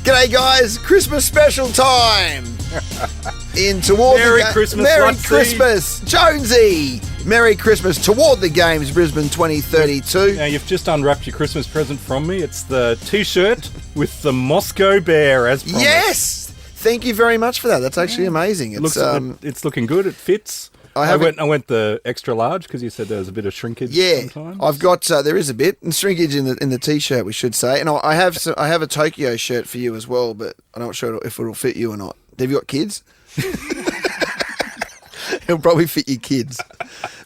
G'day, guys. Christmas special time. Merry Christmas, Merry Lutsy. Christmas, Jonesy. Merry Christmas toward the Games, Brisbane 2032. Now, you've just unwrapped your Christmas present from me. It's the T-shirt with the Moscow Bear, as promised. Yes. Thank you very much for that. That's actually amazing. It's looking good. It fits. I went the extra large because you said there was a bit of shrinkage. Yeah, sometimes. I've got there is a bit and shrinkage in the T-shirt, we should say, and I have a Tokyo shirt for you as well, but I'm not sure if it'll fit you or not. Have you got kids? It'll probably fit your kids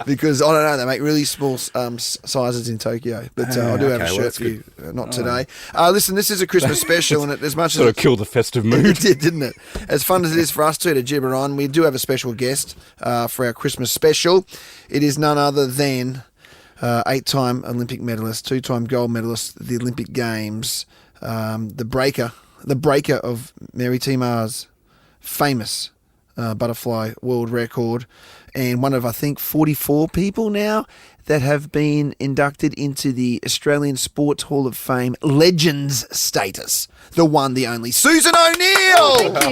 because I don't know, they make really small sizes in Tokyo. But I do have a shirt for you, not today. Listen, this is a Christmas special, and as much sort as of killed the festive mood. it did, didn't it? As fun as it is for us two to gibber on, we do have a special guest for our Christmas special. It is none other than 8-time Olympic medalist, 2-time gold medalist at the Olympic Games, the breaker of Mary T. Maher's famous butterfly world record, and one of, I think, 44 people now that have been inducted into the Australian Sports Hall of Fame Legends status. The one, the only, Susan O'Neill! Thank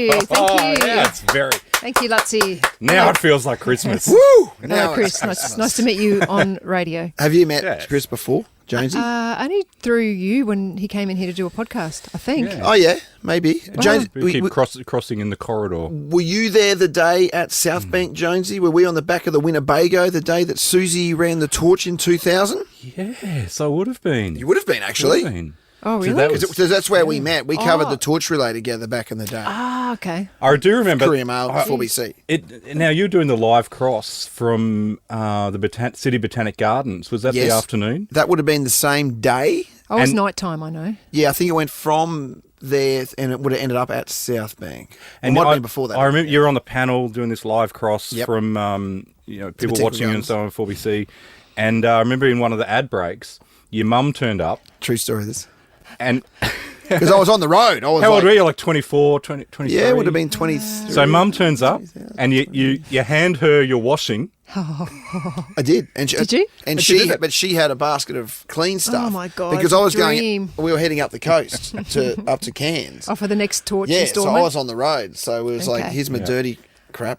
you. That's very... Thank you, Lutsy. Now it feels like Christmas. Woo! Hello, Chris. Nice to meet you on radio. Have you met Chris before, Jonesy? Only through you when he came in here to do a podcast, I think. Yeah. Oh, yeah, maybe. Jonesy, We keep crossing in the corridor. were you there the day at South Bank, Jonesy? Were we on the back of the Winnebago the day that Susie ran the torch in 2000? Yes, I would have been. You would have been, actually. Would have been. Oh, really? that was- Because that's where we met. We covered the torch relay together back in the day. Ah, okay. I do remember... Korea Mail, 4BC. Now, you're doing the live cross from the City Botanic Gardens. Was that the Yes. afternoon? That would have been the same day. Oh, it was And- nighttime, I know. Yeah, I think it went from there and it would have ended up at South Bank. It might have been before that. I remember you're on the panel doing this live cross Yep. from people Botanical watching you and Gardens. so on 4BC. And I remember in one of the ad breaks, your mum turned up True story, this. and... Because I was on the road. I was How old were like, you? Like 24, 23? yeah, it would have been 23. So mum turns up and you hand her your washing. I did. And Did you? And But you did it. but she had a basket of clean stuff. Oh, my God, Because I was dream. we were heading up the coast up to Cairns. Oh, for the next torch Yeah, so installment? I was on the road. So it was like, Okay. here's my dirty crap.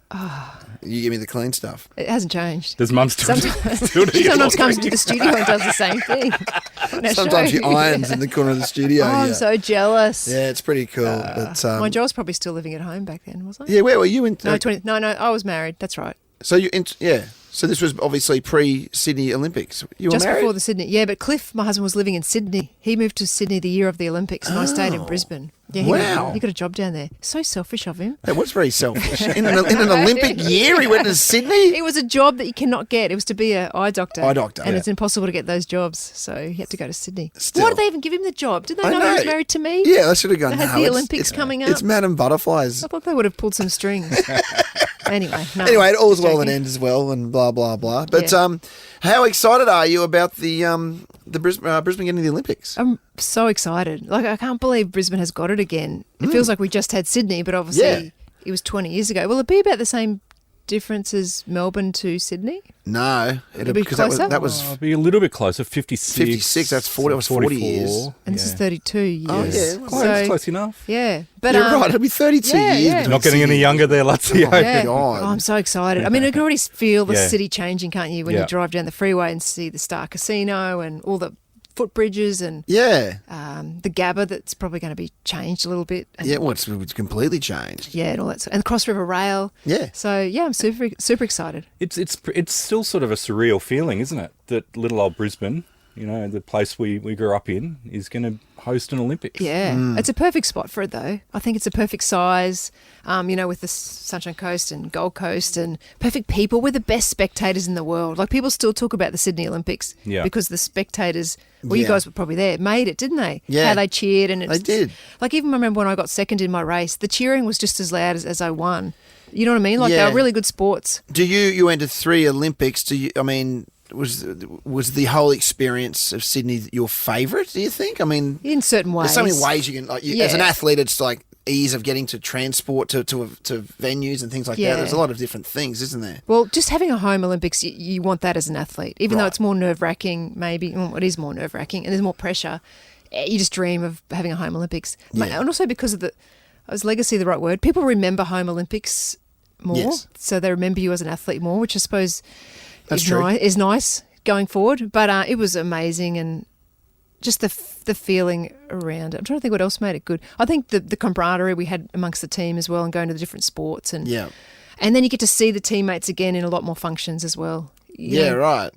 You give me the clean stuff. It hasn't changed. Does mum still do She your sometimes comes laundry? to the studio and does the same thing. On our Sometimes show. she irons in the corner of the studio. Oh, yeah. I'm so jealous. Yeah, it's pretty cool. But Mind you, I was probably still living at home back then, wasn't I? yeah, where were you in? No, I was married. That's right. So you yeah. So this was obviously pre-Sydney Olympics. You were Just married? before the Sydney. Yeah, but Cliff, my husband, was living in Sydney. He moved to Sydney the year of the Olympics, and I stayed in Brisbane. Yeah, Wow. He got a job down there. So selfish of him. That was very selfish. In an Olympic year, he went to Sydney. It was a job that you cannot get. It was to be an eye doctor. Eye doctor, And yeah. it's impossible to get those jobs. So he had to go to Sydney. Still. Why did they even give him the job? Did they I know he was know. married to me? Yeah, I should have gone. They had no, the it's- Olympics coming up. It's Madame Butterflies. I thought they would have pulled some strings. Anyway, no. Anyway, all's well that Joking. ends well, and blah blah blah. But Yeah. how excited are you about the Brisbane getting the Olympics? I'm so excited. Like, I can't believe Brisbane has got it again. It feels like we just had Sydney, but obviously Yeah. it was 20 years ago. Will it be about the same difference as Melbourne to Sydney? No, It'll be because that closer? was I'll be a little bit closer, 56. 56, that's 40, that was 40 years. 44. And this is 32 years. Oh, yeah. Oh, that's close enough. Yeah. But, You're right. It'll be 32 yeah, years. yeah. between Not getting any Sydney- younger there, Lutsy. Oh, yeah. God. Oh, I'm so excited. I mean, you can already feel the Yeah. city changing, can't you, when Yeah. you drive down the freeway and see the Star Casino and all the footbridges and Yeah, the Gabba that's probably going to be changed a little bit. And, yeah. Well, it's completely changed. yeah, and all that. And the Cross River Rail. Yeah. So yeah, I'm super excited. It's still sort of a surreal feeling, isn't it? That little old Brisbane, the place we grew up in, is going to host an Olympics. Yeah, it's a perfect spot for it though. I think it's a perfect size. With the Sunshine Coast and Gold Coast and perfect people. We're the best spectators in the world. Like, people still talk about the Sydney Olympics because the spectators. Well, you Yeah. guys were probably there. Made it, didn't they? Yeah. How they cheered and They did. Like, even remember when I got second in my race, the cheering was just as loud as I won. You know what I mean? Like, they Yeah. were really good sports. Do you entered 3 Olympics? Was the whole experience of Sydney your favourite? Do you think? I mean, In certain ways. there's so many ways you can. As an Yeah. athlete, it's like ease of getting to transport to venues and things like Yeah. that. There's a lot of different things, isn't there? Well, just having a home Olympics, you want that as an athlete, even though Right. it's more nerve-wracking, maybe. Well, it is more nerve-wracking and there's more pressure. you just dream of having a home Olympics. Yeah. And also because of is legacy the right word? People remember home Olympics more, Yes. so they remember you as an athlete more, which I suppose That's is, true. is nice going forward. But it was amazing, and just the feeling around it. I'm trying to think what else made it good. I think the camaraderie we had amongst the team as well, and going to the different sports, and then you get to see the teammates again in a lot more functions as well. You know, right.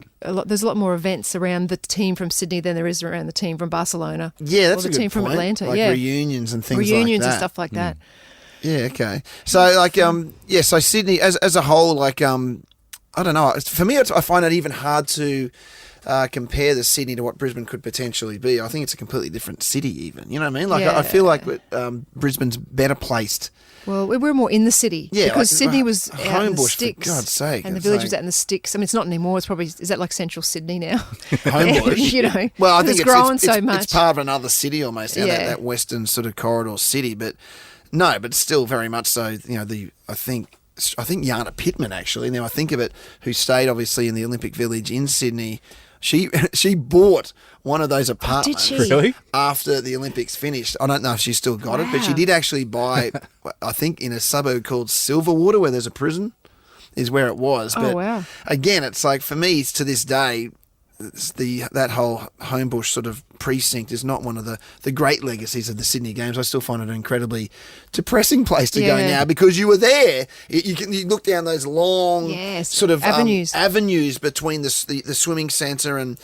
there's a lot more events around the team from Sydney than there is around the team from Barcelona. Yeah, that's or the a good team from point. Atlanta. Like yeah, reunions and things reunions like that. and stuff like that. Yeah, okay. So, like, so Sydney as a whole, like, I don't know. For me, I find it even hard to compare the Sydney to what Brisbane could potentially be. I think it's a completely different city, even. You know what I mean? Like, I feel like Brisbane's better placed. Well, we were more in the city because like, Sydney was out in the Homebush, sticks. for God's sake. And the It's village like- was out in the sticks. I mean, it's not anymore. It's probably, is that like central Sydney now? Homebush. You know, Well, I think it's growing so it's, much. It's part of another city almost, Yeah. that western sort of corridor city. But no, but still very much so. You know, I think Jana Pittman, actually, now I think of it, who stayed obviously in the Olympic Village in Sydney. She bought one of those apartments she? Really? after the Olympics finished. I don't know if she still got it, but she Wow. did actually buy, I think, in a suburb called Silverwater, where there's a prison, is where it was. Oh, But wow. again, it's like, for me, to this day, that whole Homebush sort of precinct is not one of the great legacies of the Sydney Games. I still find it an incredibly depressing place to go Yeah. now, because you were there. You look down those long Yes, sort of avenues. between the swimming centre and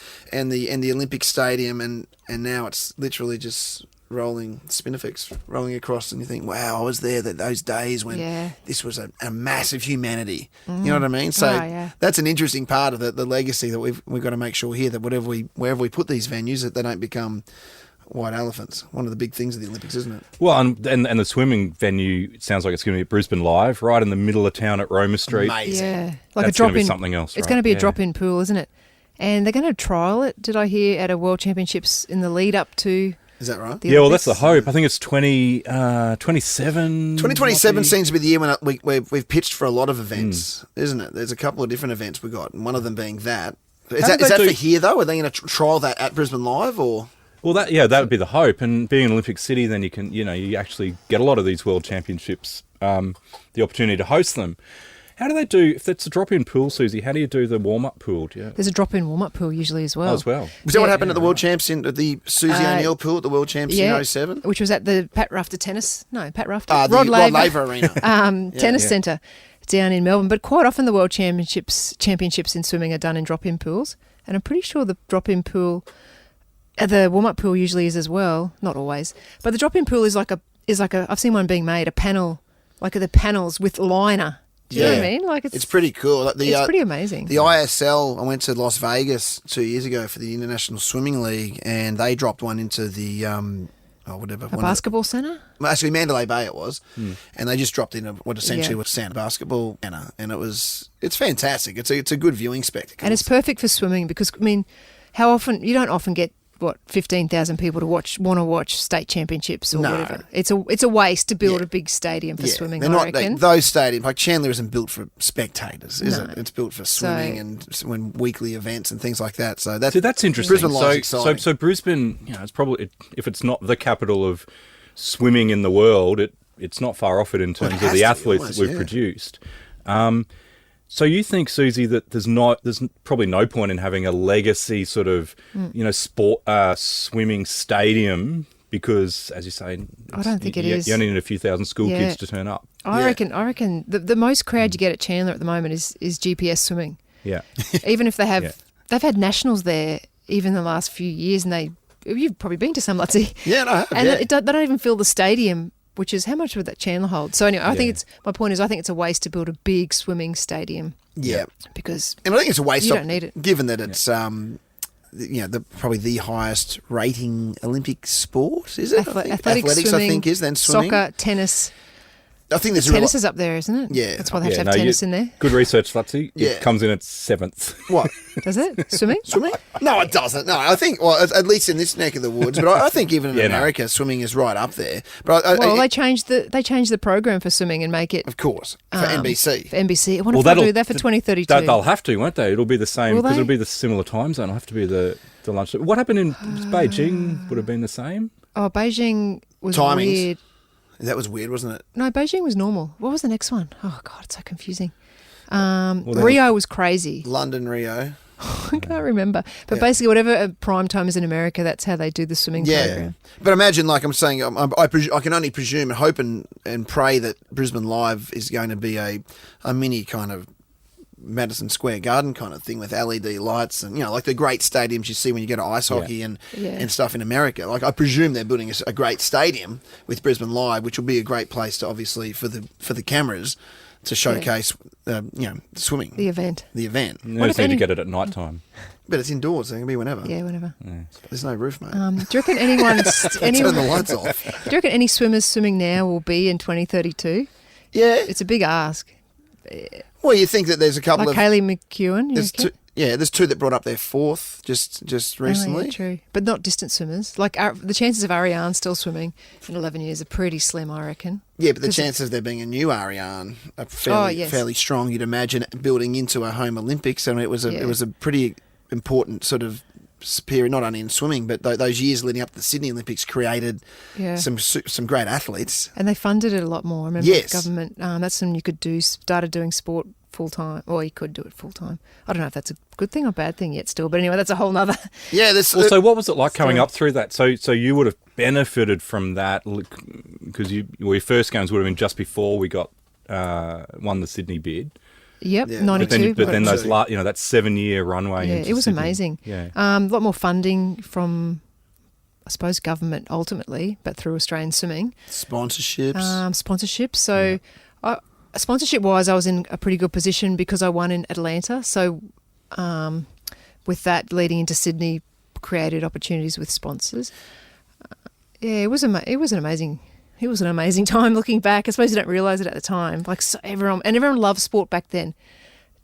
the Olympic Stadium, and now it's literally just rolling spinifex rolling across, and you think, wow, I was there those days when this was a massive humanity. You know what I mean? So that's an interesting part of the legacy that we've got to make sure here, that wherever we put these venues, that they don't become white elephants. One of the big things of the Olympics, isn't it? Well, and the swimming venue, it sounds like it's going to be at Brisbane Live, right in the middle of town at Roma Street. Amazing. Yeah, like That's a drop gonna be in. something else, It's right? going to be a Yeah. drop-in pool, isn't it? And they're going to trial it. Did I hear at a World Championships in the lead up to? Is that right? The Yeah, well, that's the Olympics? hope. I think it's 27. 2027 seems to be the year when we've pitched for a lot of events, isn't it? There's a couple of different events we got, and one of them being that. Is How that, did is they that do- for here, though? Are they going to trial that at Brisbane Live, or...? Well, that would be the hope. And being an Olympic city, then you actually get a lot of these world championships, the opportunity to host them. How do they do, if it's a drop-in pool, Susie, how do you do the warm-up pool? Yeah. There's a drop-in warm-up pool usually as well. Oh, as well. Was that what happened at the World Champs, in the Susie O'Neill pool at the World Champs in 07? which was at the Pat Rafter The Rod Laver Arena. Tennis Centre down in Melbourne. But quite often the World Championships in swimming are done in drop-in pools, and I'm pretty sure the drop-in pool, the warm-up pool usually is as well. Not always, but the drop-in pool is like a. I've seen one being made, a panel, like the panels with liner. Do you know what I mean? Like it's pretty cool. Like it's pretty amazing. The ISL, I went to Las Vegas 2 years ago for the International Swimming League, and they dropped one into the whatever. A basketball centre? Actually, Mandalay Bay it was, and they just dropped in what essentially Yeah. was Sand Basketball Centre, and it's fantastic. It's a good viewing spectacle. And it's perfect for swimming because, I mean, you don't often get 15,000 people to want to watch state championships or No. whatever. It's a waste to build a big stadium for swimming. They're I not reckon. those stadiums like Chandler isn't built for spectators, is No. it? It's built for swimming and when weekly events and things like that. So that's interesting. Brisbane Live's exciting. So Brisbane, it's probably, if it's not the capital of swimming in the world, it's not far off it in terms of the athletes almost, that we've produced. So you think, Susie, that there's probably no point in having a legacy sort of, sport swimming stadium because, as you say, I don't think it is. You only need a few thousand school kids to turn up. I reckon the most crowd you get at Chandler at the moment is GPS swimming. Yeah. Even if they've had nationals there even the last few years, and you've probably been to some, Lutzy. Yeah, no, I have, and yeah. they don't even fill the stadium. Which is, how much would that Chandler hold? So anyway, I think my point is, I think it's a waste to build a big swimming stadium. Yeah. Because And I think it's a waste. you don't need it. Given that it's probably the highest rating Olympic sport, is it? Athletics, swimming, I think is then swimming. soccer, tennis. I think there's Tennis is up there, isn't it? Yeah. That's why they have to have tennis in there. Good research, Lutzy. Yeah. It comes in at 7th. What? Does it? Swimming? Swimming? No, it doesn't. No, I think, well, at least in this neck of the woods, but I think even in America, swimming is right up there. But they changed the program for swimming and make it, of course, for NBC. For NBC. I wonder if they'll do that for 2032. They'll have to, won't they? It'll be the same, because it'll be the similar time zone. It'll have to be the lunch. What happened in Beijing would have been the same? Oh, Beijing was Timings. weird. That was weird, wasn't it? No, Beijing was normal. What was the next one? Oh, God, it's so confusing. Rio was crazy. London, Rio. I can't remember. But basically, whatever prime time is in America, that's how they do the swimming program. But imagine, like I'm saying, I can only presume and hope and pray that Brisbane Live is going to be a mini kind of Madison Square Garden kind of thing with LED lights and, like the great stadiums you see when you go to ice hockey and stuff in America. Like I presume they're building a great stadium with Brisbane Live, which will be a great place to obviously for the cameras to showcase, swimming. The event. The event. You just need to get it at night time. But it's indoors, so it can be whenever. Yeah, whenever. Yeah. There's no roof, mate. Do you reckon Turn the lights off. Do you reckon any swimmers swimming now will be in 2032? Yeah. It's a big ask. Well, you think that there's a couple like of... Kaylee McEwen. There's two that brought up their fourth just recently. Oh, yeah, true. But not distance swimmers. Like the chances of Ariane still swimming in 11 years are pretty slim, I reckon. Yeah, but the chances of there being a new Ariane are fairly strong, you'd imagine, building into a home Olympics. And it was a pretty important sort of period, not only in swimming, but those years leading up to the Sydney Olympics created some great athletes. And they funded it a lot more. I remember the government, that's when you could started doing sport full-time, or you could do it full-time. I don't know if that's a good thing or bad thing yet still, but anyway, that's a whole nother... Yeah. So what was it like coming up through that? So you would have benefited from that because your first games would have been just before we got won the Sydney bid. Yep, 92. But then those that 7-year runway. Yeah, into it was Sydney. amazing. Yeah, a lot more funding from, I suppose, government ultimately, but through Australian Swimming. Sponsorships. So, sponsorship-wise, I was in a pretty good position because I won in Atlanta. So, with that leading into Sydney, created opportunities with sponsors. It was an amazing. It was an amazing time looking back. I suppose you don't realise it at the time. Like everyone loved sport back then.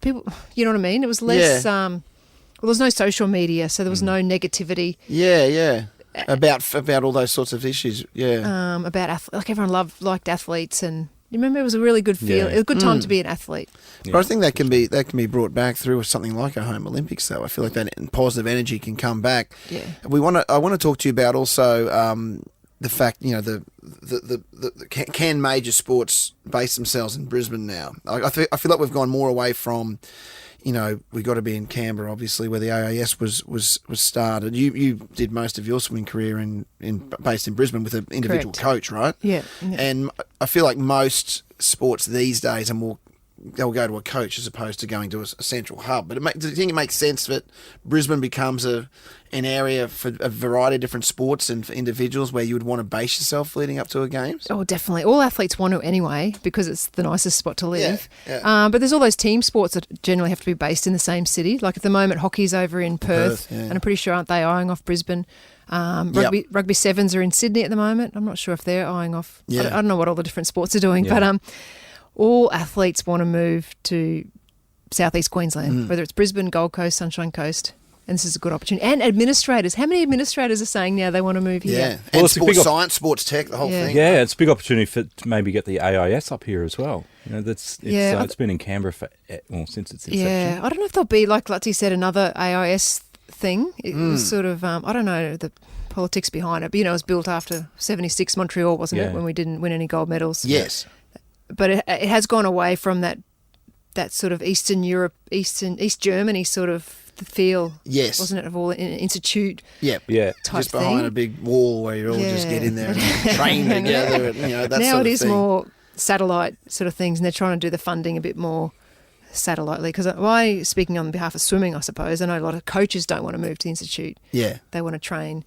People, you know what I mean? It was less. Well, there was no social media, so there was no negativity. Yeah. About all those sorts of issues. Yeah. Like everyone liked athletes, and you remember it was a really good feel. It was a good time to be an athlete. But I think that can be brought back through something like a home Olympics, though. I feel like that positive energy can come back. Yeah. I want to talk to you about also. The fact, can major sports base themselves in Brisbane now? I feel like we've gone more away from, we got to be in Canberra, obviously, where the AIS was started. You did most of your swimming career based in Brisbane with an individual coach, right? Yeah. And I feel like most sports these days are more, they'll go to a coach as opposed to going to a central hub. But do you think it makes sense that Brisbane becomes an area for a variety of different sports and for individuals where you would want to base yourself leading up to a games? Oh, definitely. All athletes want to anyway because it's the nicest spot to live. Yeah. But there's all those team sports that generally have to be based in the same city. Like at the moment, hockey's over in Perth, and I'm pretty sure aren't they eyeing off Brisbane? Rugby sevens are in Sydney at the moment. I'm not sure if they're eyeing off. I don't know what all the different sports are doing, but all athletes want to move to southeast Queensland, whether it's Brisbane, Gold Coast, Sunshine Coast. And this is a good opportunity. And administrators. How many administrators are saying now they want to move here? Yeah. And sports science, sports tech, the whole thing. Yeah, it's a big opportunity to maybe get the AIS up here as well. It's been in Canberra since its inception. Yeah, I don't know if there'll be, like Lutzy said, another AIS thing. It was sort of, I don't know the politics behind it, but, it was built after 76 Montreal, wasn't it, when we didn't win any gold medals? Yes. But it has gone away from that sort of Eastern Europe, East Germany sort of feel, wasn't it, of all an institute type just behind thing. a big wall where you all just get in there and train together and, that now sort of it is thing. more satellite sort of things, and they're trying to do the funding a bit more satellitely, because speaking on behalf of swimming, I suppose, I know a lot of coaches don't want to move to the institute. They want to train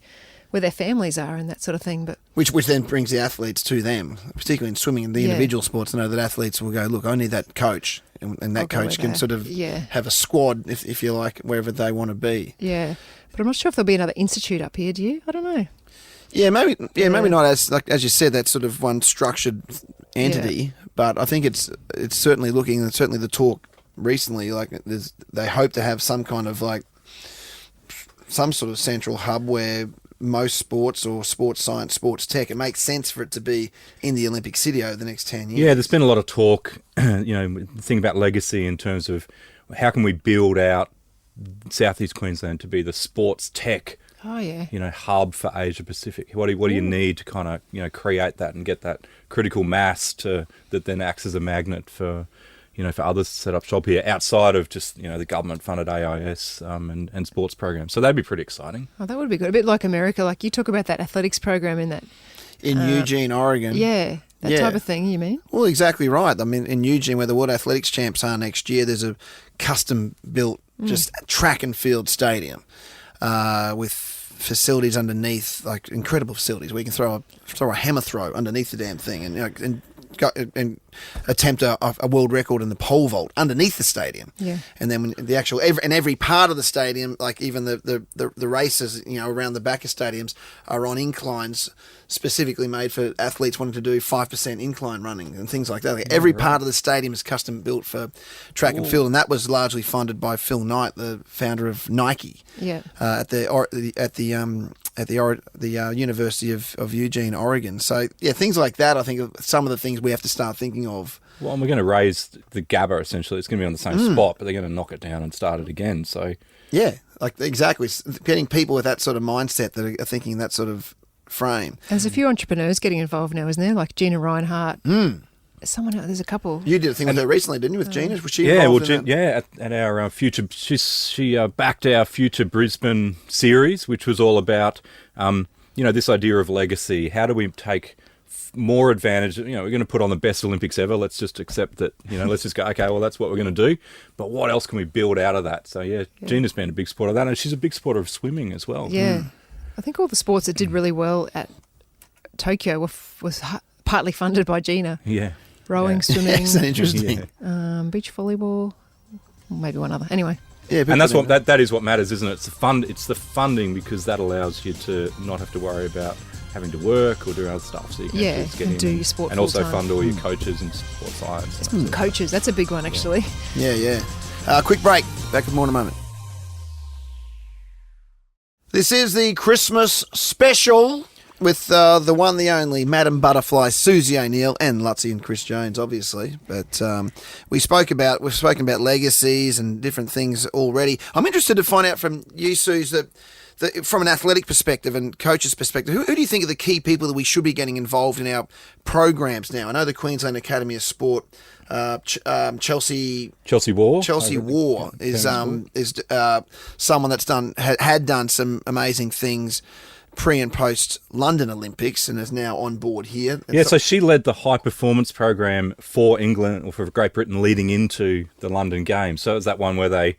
where their families are and that sort of thing. But which then brings the athletes to them, particularly in swimming and the individual sports, to know that athletes will go, look, I need that coach, and that coach can sort of have a squad, if you like, wherever they want to be. Yeah, but I'm not sure if there'll be another institute up here. Do you? I don't know. Yeah, maybe not as you said, that sort of one structured entity. But I think it's certainly looking, and certainly the talk recently, like they hope to have some kind of like some sort of central hub where most sports or sports science, sports tech, it makes sense for it to be in the Olympic City over the next 10 years. Yeah, there's been a lot of talk, the thing about legacy in terms of how can we build out Southeast Queensland to be the sports tech hub for Asia Pacific. What do you need to kind of create that and get that critical mass that then acts as a magnet for for others to set up shop here outside of just the government funded AIS and sports programs. So that'd be pretty exciting. Oh, that would be good. A bit like America, like you talk about that athletics program in Eugene, Oregon. Yeah. That type of thing, you mean? Well, exactly right. I mean, in Eugene, where the World Athletics Champs are next year, there's a custom-built just track and field stadium with facilities underneath, like incredible facilities where you can throw a hammer throw underneath the damn thing and attempt a world record in the pole vault underneath the stadium. Yeah. And then when every part of the stadium, like even the races, around the back of stadiums are on inclines specifically made for athletes wanting to do 5% incline running and things like that. Like every part of the stadium is custom built for track and field, and that was largely funded by Phil Knight, the founder of Nike. Yeah. At the University of Eugene, Oregon. So yeah, things like that. I think are some of the things we have to start thinking of. Well, and we're going to raise the Gabba essentially. It's going to be on the same spot, but they're going to knock it down and start it again. So yeah, like exactly, getting people with that sort of mindset that are thinking in that sort of frame. There's a few entrepreneurs getting involved now, isn't there? Like Gina Reinhart. Someone else, there's a couple. You did a thing with her recently, didn't you, with Gina? Was she involved in that? At our future, she backed our future Brisbane series, which was all about, this idea of legacy. How do we take more advantage? We're going to put on the best Olympics ever. Let's just accept that, let's just go, okay, well, that's what we're going to do. But what else can we build out of that? So, Gina's been a big supporter of that, and she's a big supporter of swimming as well. Yeah. I think all the sports that did really well at Tokyo was partly funded by Gina. Yeah. Rowing, swimming. Isn't that interesting? Beach volleyball, maybe one other. Anyway. Yeah, and that's that is what matters, isn't it? It's the funding, because that allows you to not have to worry about having to work or do other stuff. So you can just get in do your sport and also full-time. fund all your coaches and sport science. Coaches, that's a big one actually. Yeah. Quick break. Back with more in a moment. This is the Christmas special with the one, the only, Madam Butterfly, Susie O'Neill, and Lutzy and Chris Jones, obviously. But we've spoken about legacies and different things already. I'm interested to find out from you, Suze, that from an athletic perspective and coach's perspective, who do you think are the key people that we should be getting involved in our programs now? I know the Queensland Academy of Sport. Chelsea War is someone that's had done some amazing things pre and post London Olympics and is now on board here. So she led the high performance program for England or for Great Britain leading into the London Games. So it was that one where they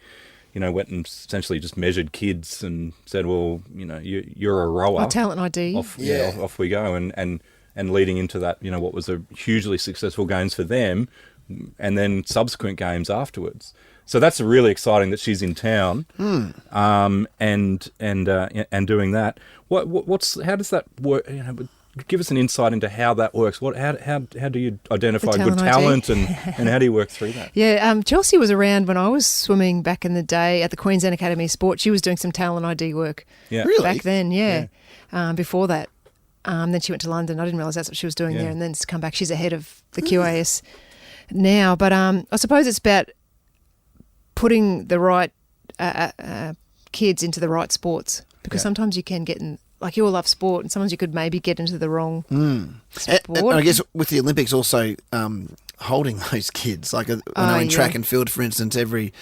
went and essentially just measured kids and said, well, you're a rower. Talent ID. Off we go. And leading into that, what was a hugely successful games for them, and then subsequent games afterwards. So that's really exciting that she's in town, and doing that. How does that work? Give us an insight into how that works. How do you identify good talent and how do you work through that? Yeah, Chelsea was around when I was swimming back in the day at the Queensland Academy of Sport. She was doing some talent ID work. Yeah, really? Back then. Yeah. Before that, then she went to London. I didn't realise that's what she was doing there, and then to come back, she's ahead of the QAS now. But I suppose it's about putting the right kids into the right sports, because sometimes you can get in. Like, you all love sport, and sometimes you could maybe get into the wrong sport. And I guess with the Olympics also holding those kids. Like, I know in track and field, for instance, every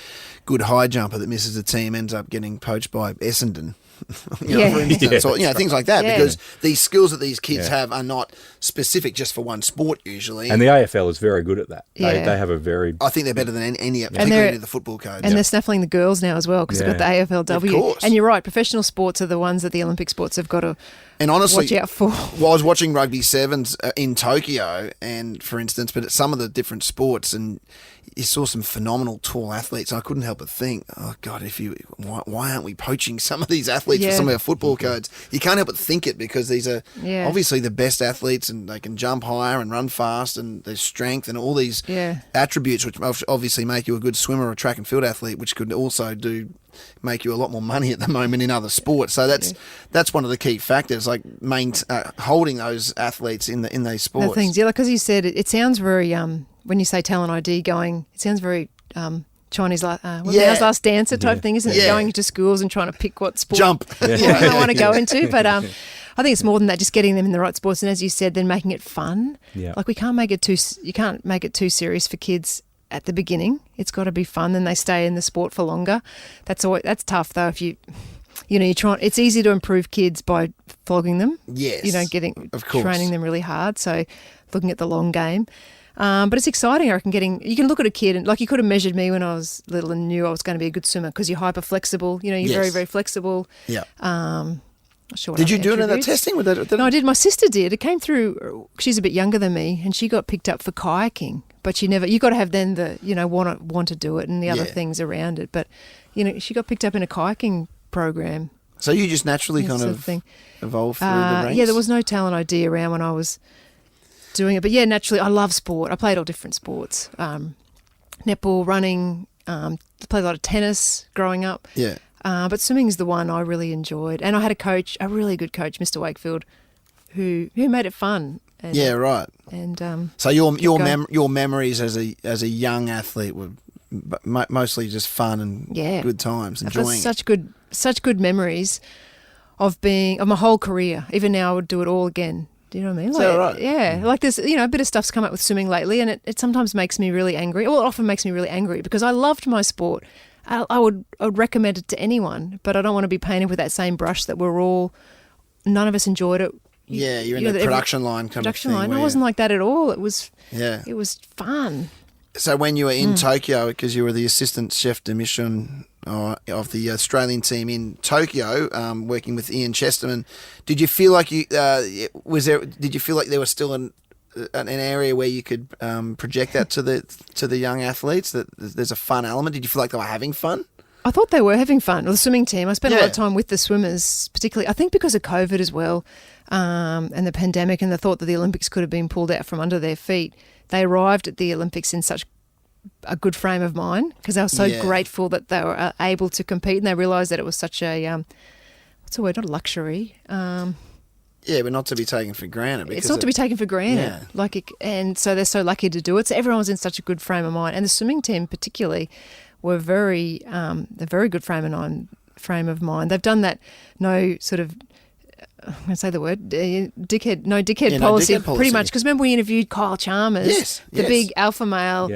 good high jumper that misses a team ends up getting poached by Essendon. For instance, or, things like that, because these skills that these kids have are not specific just for one sport usually. And the AFL is very good at that. They have a very... I think they're better than any, particularly the football codes. And they're snaffling the girls now as well, because they've got the AFLW. Of course. And you're right, professional sports are the ones that the Olympic sports have got to watch out for. Well, I was watching rugby sevens in Tokyo, and for instance, but at some of the different sports, and you saw some phenomenal tall athletes. I couldn't help but think, oh God, why aren't we poaching some of these athletes for some of our football codes? You can't help but think it because these are obviously the best athletes, and they can jump higher and run fast, and there's strength and all these attributes which obviously make you a good swimmer or a track and field athlete, which could also make you a lot more money at the moment in other sports. So that's one of the key factors, like holding those athletes in these sports. The things, like as you said, it sounds very when you say talent ID it sounds very Chinese last dancer type thing, isn't it? Going into schools and trying to pick what sport jump they want to go into, but I think it's more than that. Just getting them in the right sports, and as you said, then making it fun. Yeah. Like you can't make it too serious for kids at the beginning. It's got to be fun, then they stay in the sport for longer. That's tough though. If you try, it's easy to improve kids by flogging them. Yes, training them really hard. So looking at the long game. But it's exciting, I reckon, you can look at a kid and, like, you could have measured me when I was little and knew I was going to be a good swimmer because you're hyper flexible. You're very, very flexible. Yeah. Not sure what did you do it in that testing? No, I did. My sister did. It came through. She's a bit younger than me, and she got picked up for kayaking. But you got to have then the want to do it and the other things around it. But she got picked up in a kayaking program. So you just naturally kind of evolved through the ranks? Yeah, there was no talent ID around when I was doing it. But yeah, naturally, I love sport. I played all different sports. Netball, running, played a lot of tennis growing up. Yeah. But swimming is the one I really enjoyed. And I had a really good coach, Mr. Wakefield, who made it fun. And, yeah, right. And so your memories as a young athlete were mostly just fun and good times, enjoying it. Such good memories of my whole career. Even now, I would do it all again. Do you know what I mean? Is that right? Yeah. Like there's, a bit of stuff's come up with swimming lately, and it sometimes makes me really angry. Well, it often makes me really angry because I loved my sport. I would recommend it to anyone, but I don't want to be painted with that same brush that none of us enjoyed it. Yeah, you're in the production line kind of thing. I wasn't like that at all. It was fun. So when you were in Tokyo, because you were the assistant chef de mission of the Australian team in Tokyo, working with Ian Chesterman, did you feel like there was still an area where you could project that to the young athletes, that there's a fun element? Did you feel like they were having fun? I thought they were having fun. Well, the swimming team, I spent a lot of time with the swimmers, particularly, I think because of COVID as well, and the pandemic, and the thought that the Olympics could have been pulled out from under their feet. They arrived at the Olympics in such a good frame of mind because they were so grateful that they were able to compete, and they realised that it was such a, what's the word, not a luxury. But not to be taken for granted. It's not to be taken for granted. Yeah. And so they're so lucky to do it. So everyone was in such a good frame of mind. And the swimming team particularly were very good frame of mind. They've done that no sort of, I'm going to say the word, dickhead policy, pretty much. Because remember we interviewed Kyle Chalmers, the big alpha male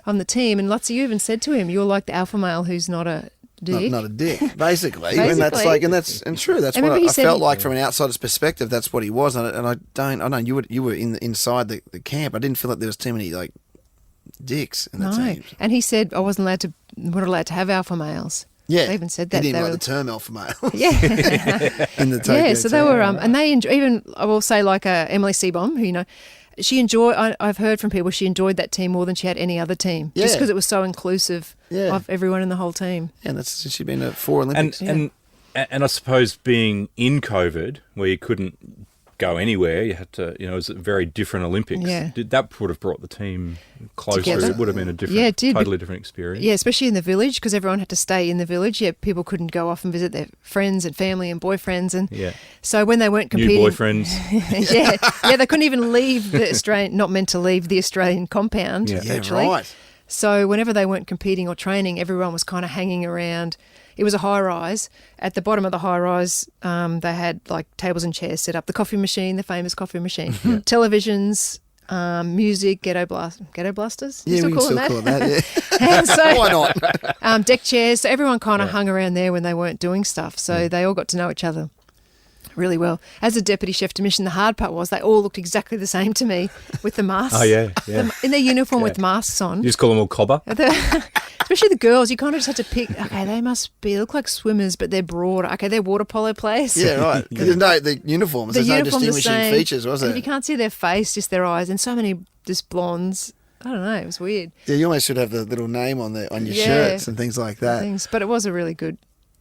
on the team, and lots of you even said to him, you're like the alpha male who's not a dick. Not a dick, basically. And that's true. That's what I felt like from an outsider's perspective. That's what he was, and I know you were inside the camp. I didn't feel like there was too many like dicks in the team. And he said I wasn't allowed to have alpha males. Yeah, they even said that. He didn't like the term alpha male. Yeah, in the Tokyo so team. they were, and they even I will say like Emily Seabohm, who she enjoyed. I've heard from people she enjoyed that team more than she had any other team, just because it was so inclusive of everyone in the whole team. Yeah, and that's she's been at 4 Olympics. And I suppose being in COVID, where you couldn't go anywhere, you had to, it was a very different Olympics. Yeah. That would have brought the team closer. Together. It would have been a different, totally different experience. Yeah, especially in the village, because everyone had to stay in the village. Yeah, people couldn't go off and visit their friends and family and boyfriends, and so when they weren't competing, new boyfriends. they couldn't even leave the Australian. Not meant to leave the Australian compound. Yeah, virtually. Right. So whenever they weren't competing or training, everyone was kind of hanging around. It was a high rise. At the bottom of the high rise, they had like tables and chairs set up. The coffee machine, the famous coffee machine, televisions, music, ghetto blasters. Yeah, we can still call that. Yeah. And so, why not? Deck chairs. So everyone kind of hung around there when they weren't doing stuff. So they all got to know each other really well. As a deputy chef de mission, the hard part was they all looked exactly the same to me with the masks. Oh yeah. In their uniform with masks on. You just call them all cobber. Especially the girls, you kind of just had to pick, okay, they look like swimmers, but they're broader. Okay, they're water polo players. Yeah, right. There's the uniforms. There's no distinguishing features, was there? You can't see their face, just their eyes. And so many just blondes I don't know. It was weird. Yeah, you almost should have the little name on your Yeah. shirts and things like that. But it was a really good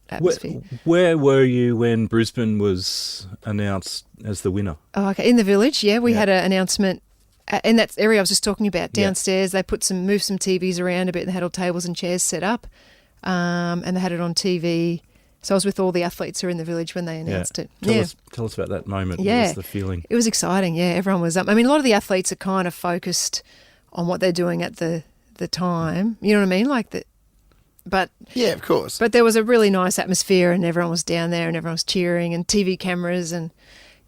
atmosphere. Where were you when Brisbane was announced as the winner? Oh, okay. In the village, we had an announcement in that area I was just talking about. Downstairs, they moved some TVs around a bit and they had all tables and chairs set up, and they had it on TV. So I was with all the athletes who were in the village when they announced it. Tell us about that moment. Yeah. What was the feeling? It was exciting, everyone was up. I mean, a lot of the athletes are kind of focused on what they're doing at the time. You know what I mean? But Yeah, of course. there was a really nice atmosphere and everyone was down there and everyone was cheering and TV cameras and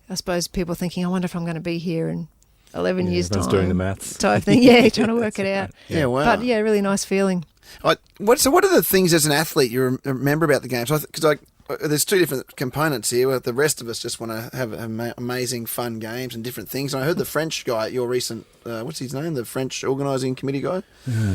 I suppose people thinking, I wonder if I'm going to be here in 11 years' time. Everyone's doing the maths. Type thing, trying to work it out. Yeah, wow. But really nice feeling. What are the things as an athlete you remember about the games? Because there's two different components here. The rest of us just want to have amazing, fun games and different things. And I heard the French guy at your recent, what's his name? The French organising committee guy?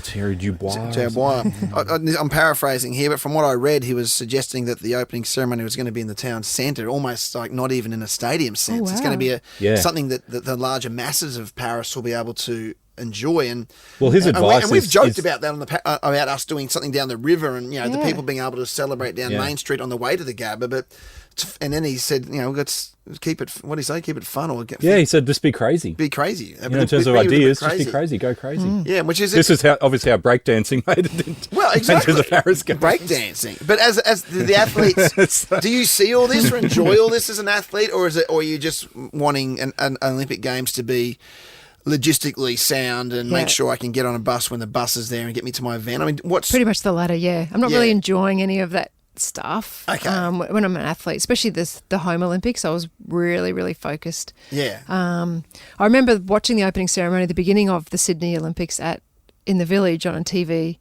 Thierry Dubois. I'm paraphrasing here, but from what I read, he was suggesting that the opening ceremony was going to be in the town centre, almost like not even in a stadium sense. Oh, wow. It's going to be something that the larger masses of Paris will be able to enjoy. And his advice and we've is joked about that about us doing something down the river and the people being able to celebrate down Main Street on the way to the Gabba. And then he said, let's keep it. What did he say? Keep it fun, or he said just be crazy. Be crazy. In terms of ideas, just be crazy, go crazy. Yeah, which is this is obviously how breakdancing made it into the Paris Games. Breakdancing. But as the athletes, do you see all this or enjoy all this as an athlete, or are you just wanting an Olympic Games to be logistically sound and make sure I can get on a bus when the bus is there and get me to my event? I mean, what's pretty much the latter? I'm not really enjoying any of that stuff. Okay. When I'm an athlete, especially the home Olympics, I was really, really focused. Yeah. I remember watching the opening ceremony at the beginning of the Sydney Olympics in the village on TV,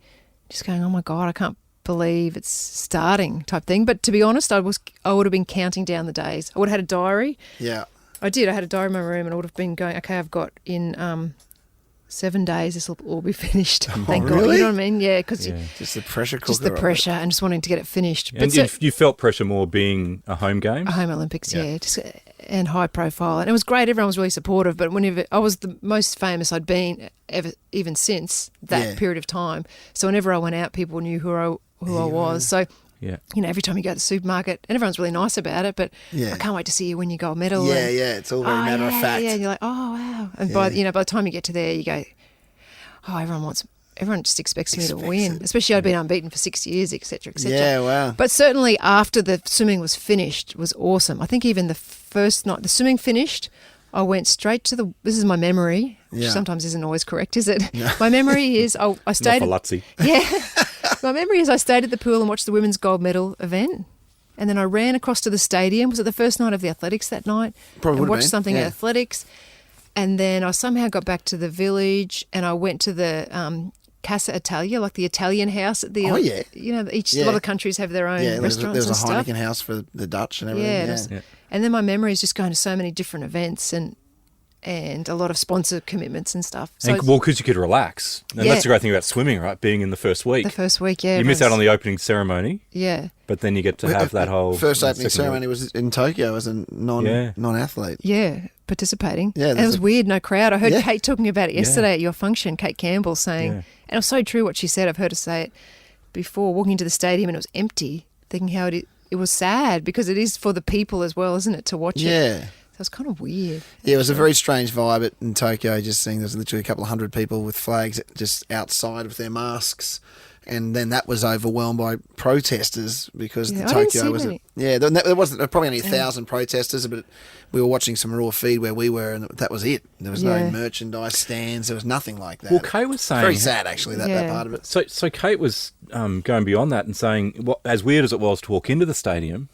just going, oh my God, I can't believe it's starting type thing. But to be honest, I would have been counting down the days. I would have had a diary. Yeah. I did. I had a diary in my room and I would have been going, okay, I've got in 7 days, this will all be finished. Thank God. Really? You know what I mean? Yeah, because just the pressure cooker. just the pressure and just wanting to get it finished. And you felt pressure more being a home game? A home Olympics, just, and high profile. And it was great. Everyone was really supportive. But whenever I was the most famous I'd been even since that period of time. So whenever I went out, people knew who I was. So every time you go to the supermarket, and everyone's really nice about it, but I can't wait to see you win your gold medal. It's all very matter of fact. Yeah, and you're like, oh wow. And by the time you get to there, you go, oh, everyone just expects me to win. Especially I'd been unbeaten for 6 years, etc., etc. Yeah, wow. But certainly after the swimming was finished, was awesome. I think even the first night the swimming finished, I went straight to this is my memory, which sometimes isn't always correct, is it? No. My memory is I stayed. My memory is I stayed at the pool and watched the women's gold medal event, and then I ran across to the stadium. Was it the first night of the athletics that night? Probably and watched something at athletics, and then I somehow got back to the village and I went to the Casa Italia, like the Italian house at the. Oh yeah. A lot of countries have their own restaurants. There was and a stuff. Heineken house for the Dutch and everything. Yeah. And then my memory is just going to so many different events and a lot of sponsor commitments and stuff. So because you could relax. And that's the great thing about swimming, right? Being in the first week. The first week, You miss out on the opening ceremony. Yeah. But then you get to have that whole... First opening ceremony was in Tokyo as a non-athlete. Yeah, participating. Yeah, and it was weird, no crowd. I heard Kate talking about it yesterday at your function, Kate Campbell saying, and it was so true what she said. I've heard her say it before, walking into the stadium and it was empty, thinking how it was sad because it is for the people as well, isn't it, to watch it? Yeah. So it's kind of weird. Yeah, it was a very strange vibe in Tokyo, just seeing there's literally a couple of hundred people with flags just outside with their masks. And then that was overwhelmed by protesters because Tokyo wasn't. Yeah, there wasn't probably only 1,000 protesters, but we were watching some raw feed where we were, and that was it. There was no merchandise stands. There was nothing like that. Well, Kate was saying very sad actually that part of it. So Kate was going beyond that and saying, as weird as it was to walk into the stadium,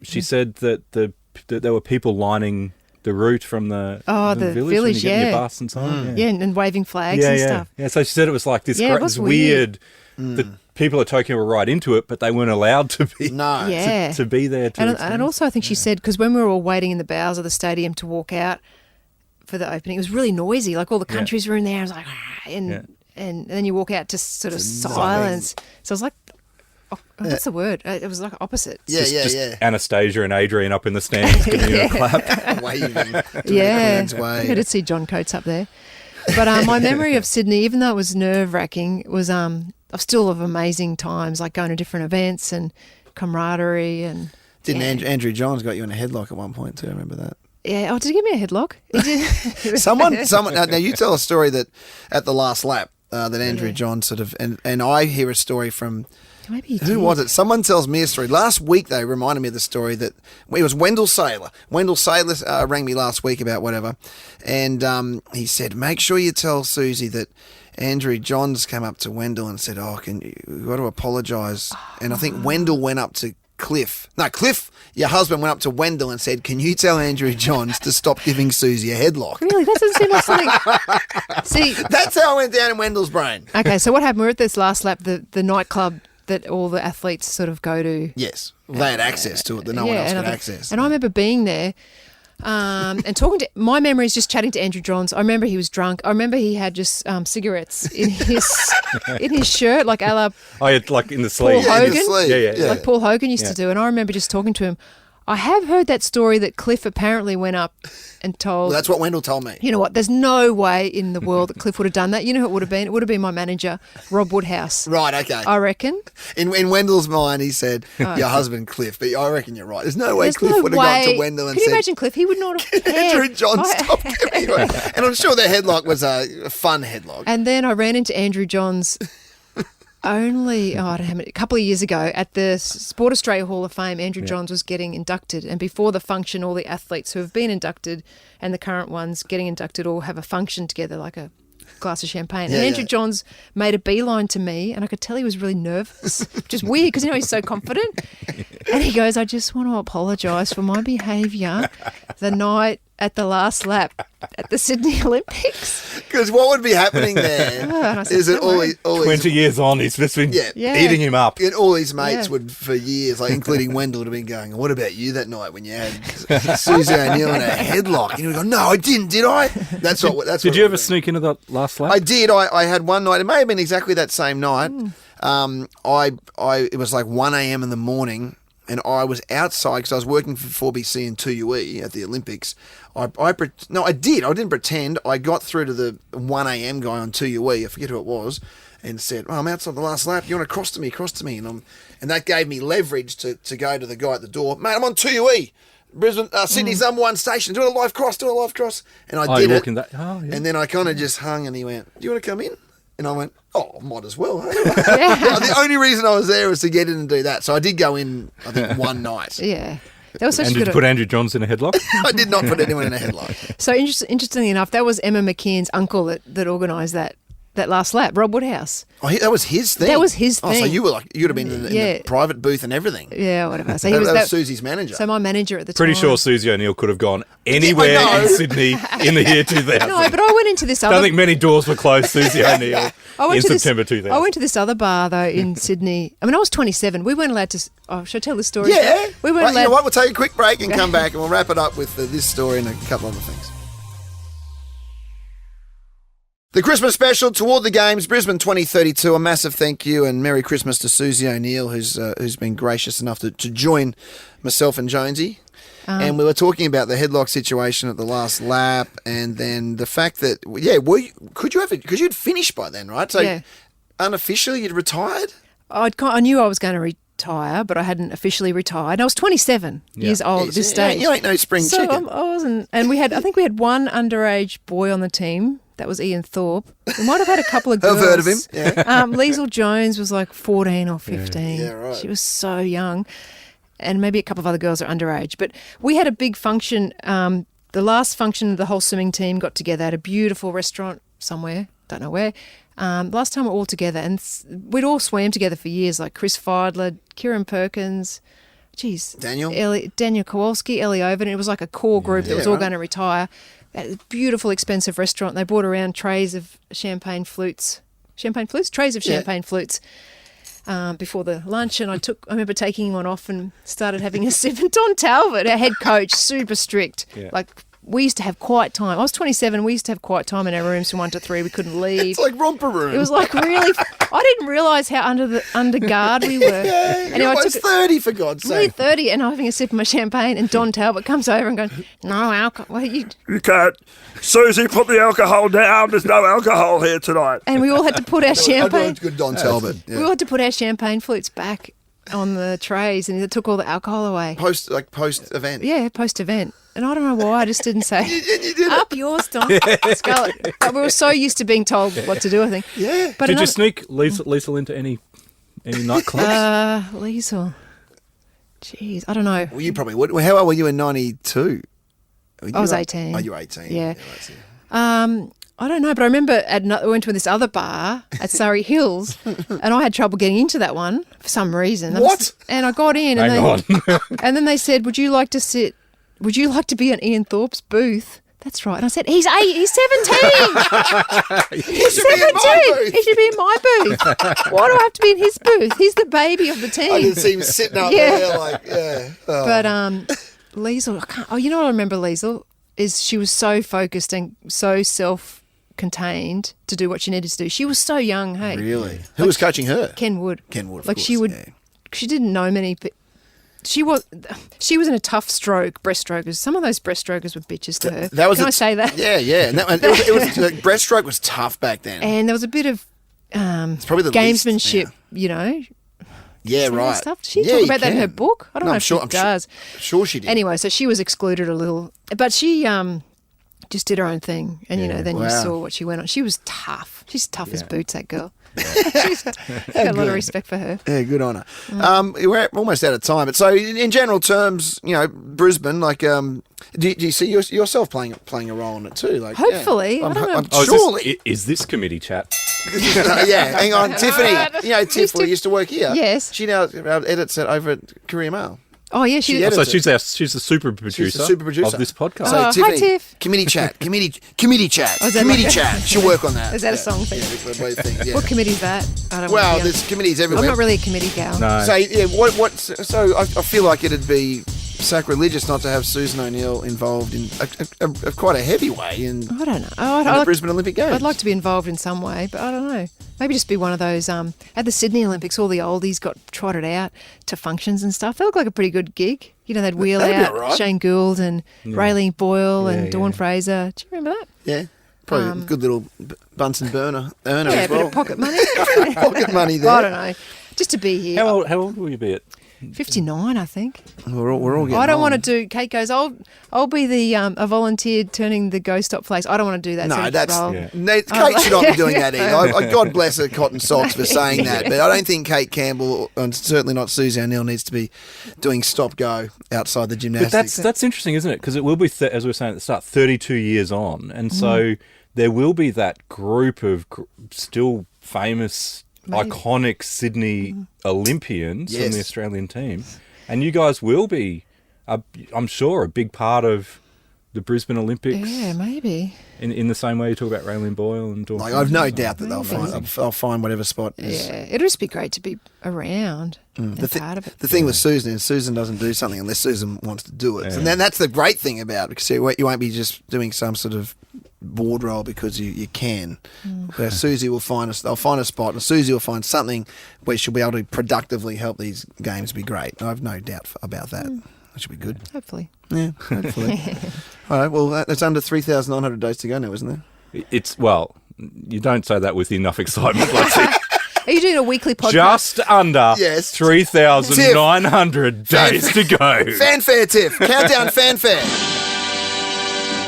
she said that there were people lining the route from the village when you get in your bus and so on. And waving flags and stuff. Yeah, so she said it was like this weird that people at Tokyo were right into it, but they weren't allowed to be to be there. And also I think she said, because when we were all waiting in the bowels of the stadium to walk out for the opening, it was really noisy. Like all the countries were in there. I was like, and then you walk out to sort of silence. So I was like, what's the word? It was like opposite. Just Anastasia and Adrian up in the stands giving you a clap. Waving. I did see John Coates up there. But my memory of Sydney, even though it was nerve-wracking, was still of amazing times, like going to different events and camaraderie and... Didn't Andrew Johns got you in a headlock at one point too? I remember that. Yeah. Oh, did he give me a headlock? He did. Someone. Now you tell a story that at the last lap that Andrew Johns sort of, and I hear a story from. Maybe he Who did. was it? Someone tells me a story. Last week, they reminded me of the story that it was Wendell Saylor. Wendell Saylor rang me last week about whatever, and he said, make sure you tell Susie that Andrew Johns came up to Wendell and said, we've got to apologise. And I think Wendell went up to Cliff. No, Cliff, your husband, went up to Wendell and said, can you tell Andrew Johns to stop giving Susie a headlock? Really? That doesn't seem like something... See... That's how it went down in Wendell's brain. Okay, so what happened? We were at this last lap, the nightclub that all the athletes sort of go to. Yes. They had access to it that no one else could access. And I remember being there and talking to... My memory is just chatting to Andrew Johns. I remember he was drunk. I remember he had just cigarettes in his shirt, like a la... I had like in the sleeve. Paul Hogan. In the sleeve. Yeah. Like Paul Hogan used to do. And I remember just talking to him. I have heard that story that Cliff apparently went up and told... Well, that's what Wendell told me. You know what? There's no way in the world that Cliff would have done that. You know who it would have been? It would have been my manager, Rob Woodhouse. Right, okay. I reckon. In Wendell's mind, he said, your husband, Cliff. But I reckon you're right. There's no way There's Cliff no would have gone to Wendell and Can said... you imagine Cliff? He would not have Andrew John, stop giving me. And I'm sure their headlock was a fun headlock. And then I ran into Andrew Johns only, I don't know, a couple of years ago at the Sport Australia Hall of Fame. Andrew Johns was getting inducted, and before the function, all the athletes who have been inducted and the current ones getting inducted all have a function together, like a glass of champagne. And Andrew Johns made a beeline to me, and I could tell he was really nervous, which is weird because, he's so confident. And he goes, I just want to apologise for my behaviour the night at the last lap at the Sydney Olympics. Because what would be happening there is that all his 20 years on, he's just been eating him up. and all his mates would, for years, like including Wendell, would have been going, what about you that night when you had Susie O'Neill in a headlock? And he would go, no, I didn't, did I? Did you ever sneak into the last lap? I did. I had one night. It may have been exactly that same night. It was like 1 a.m. in the morning, and I was outside because I was working for 4BC and 2UE at the Olympics. I did. I didn't pretend. I got through to the 1 a.m. guy on 2UE, I forget who it was, and said, I'm outside the last lap. You want to cross to me? And that gave me leverage to go to the guy at the door. Mate, I'm on 2UE. Brisbane, Sydney's number one station. Do a live cross. And I did it. And then I kind of just hung, and he went, do you want to come in? And I went, might as well. Hey? The only reason I was there was to get in and do that. So I did go in, I think, one night. Yeah. That was such and did you put Andrew Johns in a headlock? I did not put anyone in a headlock. So interestingly enough, that was Emma McKeon's uncle that organised that last lap, Rob Woodhouse. Oh, that was his thing? That was his thing. Oh, so you would have been in the private booth and everything. Yeah, whatever. So that was Susie's manager. So my manager at the time. Pretty sure Susie O'Neill could have gone anywhere in Sydney in the year 2000. No, but I went into this other... I don't think many doors were closed, Susie O'Neill, in September 2000. I went to this other bar, though, in Sydney. I mean, I was 27. We weren't allowed to... Oh, should I tell the story? Yeah. We weren't allowed... You know what? We'll take a quick break and come back, and we'll wrap it up with this story and a couple other things. The Christmas special toward the Games, Brisbane 2032. A massive thank you and Merry Christmas to Susie O'Neill, who's been gracious enough to join myself and Jonesy. And we were talking about the headlock situation at the last lap, and then the fact that because you'd finished by then, right? So unofficially you'd retired. I knew I was going to retire, but I hadn't officially retired. I was 27 years old at this stage. You ain't no spring chicken. I wasn't, and I think we had one underage boy on the team. That was Ian Thorpe. We might have had a couple of girls. I've heard of him. Yeah. Liesl Jones was like 14 or 15. Yeah, right. She was so young. And maybe a couple of other girls are underage. But we had a big function. The last function, the whole swimming team got together at a beautiful restaurant somewhere, don't know where. Last time we were all together. And we'd all swam together for years, like Chris Feidler, Kieran Perkins, Daniel Kowalski, Ellie Overton. It was like a core group that was all going to retire. At a beautiful, expensive restaurant. They brought around trays of champagne flutes. Trays of champagne flutes before the lunch. And I remember taking one off and started having a sip. And Don Talbot, our head coach, super strict, like we used to have quiet time. I was 27. We used to have quiet time in our rooms from 1 to 3. We couldn't leave. It's like romper room. It was like really. I didn't realise how under guard we were. Yeah, Anyway, you're 30 for God's Nearly sake. 30, and I'm having a sip of my champagne, and Don Talbot comes over and goes, "No alcohol." Well, You can't. Susie, put the alcohol down. There's no alcohol here tonight. and we all had to put our I know champagne. it's good Don Talbot. We all had to put our champagne flutes back on the trays, and it took all the alcohol away. Post event. Yeah, post event. And I don't know why I just didn't say, You did up yours, Don. Scarlett. But we were so used to being told what to do, I think. Yeah. But Did you sneak Liesl into any nightclubs? Liesl. Jeez, I don't know. Well, you probably would. Well, how old were you in 92? I was 18. Oh, you were 18. Yeah. That's it. I don't know, but I remember I went to this other bar at Surrey Hills, and I had trouble getting into that one for some reason. What? And I got in, Hang on. and then they said, "Would you like to be in Ian Thorpe's booth?" That's right. And I said, "He's 8. He's 17. He should be in my booth. He should be in my booth. Why do I have to be in his booth? He's the baby of the team." I didn't see him sitting up Yeah. there like, yeah. Oh. But Liesl, you know what I remember Liesl is she was so focused and so self-contained to do what she needed to do. She was so young, hey. Really? Who was coaching her? Ken Wood. Ken Wood, of Like course, she would, yeah. she didn't know many. She was in a tough breaststrokers. Some of those breaststrokers were bitches to her. That was Can I say that? Yeah, yeah. And it was breaststroke was tough back then. And there was a bit of probably the gamesmanship, least, you know. yeah, Some of that right. Stuff. Does she Yeah, talk you about that in can. her book? I don't No, know I'm if sure- she I'm does. Sure she did. Anyway, so she was excluded a little, but she just did her own thing, and then you Wow. saw what she went on. She was tough. She's tough as boots, that girl. She's got a lot of respect for her. Yeah, good on her. We're almost out of time, but so in general terms, Brisbane, like, do you see yourself playing a role in it too? Like, Hopefully. I don't know. Oh, surely. is this committee chat? Yeah, hang on, Tiffany. Tiff, who used to work here. Yes. She now edits it over at Courier Mail. Oh yeah, she She did. edits So it. she's the super producer, super producer. of this podcast. So Oh, hi, Tiffany, Tiff. committee chat. Oh, is that Committee like a- chat. She'll work on that. Is that a song thing? Yeah, both things, yeah. What committee's that? I don't Well, wanna be on- there's committees I'm everywhere. not really a committee gal. No. So yeah, so I feel like it'd be sacrilegious not to have Susan O'Neill involved in a quite a heavy way in I don't know. the Brisbane Olympic Games. I'd like to be involved in some way, but I don't know. Maybe just be one of those. At the Sydney Olympics, all the oldies got trotted out to functions and stuff. They look like a pretty good gig. They'd wheel That'd be out all right. Shane Gould and Raylene Boyle and Yeah, Dawn yeah. Fraser. Do you remember that? Yeah, probably a good little Bunsen earner Yeah, as a bit well. of pocket money. Pocket money there. I don't know. Just to be here. How old will you be at? 59, I think. We're all getting I don't on. want to do. Kate goes. I'll be the a volunteer turning the Go Stop place. I don't want to do that. No, sort of that's role. Yeah. Kate should not be doing that either. God bless her cotton socks for saying that, but I don't think Kate Campbell and certainly not Susie O'Neill needs to be doing stop go outside the But gymnastics. that's interesting, isn't it? Because it will be, as we were saying at the start, 32 years on, and so there will be that group of still famous, Maybe. iconic Sydney Olympians from Yes. the Australian team, and you guys will be, I'm sure, a big part of the Brisbane Olympics. Yeah, maybe. In the same way you talk about Raylene Boyle and Dawn. Like, I've no doubt that Maybe. they'll find whatever spot is. Yeah, it'd just be great to be around and part of it. The thing with Susan is Susan doesn't do something unless Susan wants to do it. Yeah. And then that's the great thing about it, because you won't be just doing some sort of board role because you can. Where Susie will they'll find a spot, and Susie will find something where she'll be able to productively help these games be great. I have no doubt about that. That should be good. Hopefully. Yeah, hopefully. All right, well, that's under 3,900 days to go now, isn't there? Well, you don't say that with enough excitement, Lexi. Are you doing a weekly podcast? Just under Yes. 3,900 days to go. Fanfare, Tiff. Countdown fanfare.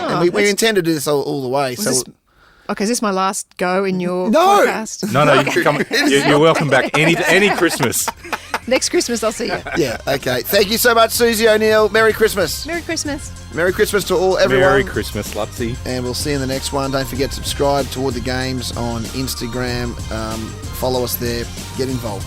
Oh, And we that's- intend to do this all the way. was So this- okay, is this my last go in your No. podcast? No, you can come. You're welcome back any Christmas. Next Christmas, I'll see you. yeah, okay. Thank you so much, Susie O'Neill. Merry Christmas. Merry Christmas. Merry Christmas to everyone. Merry Christmas, Lutzy. And we'll see you in the next one. Don't forget to subscribe to Toward the Games on Instagram. Follow us there. Get involved.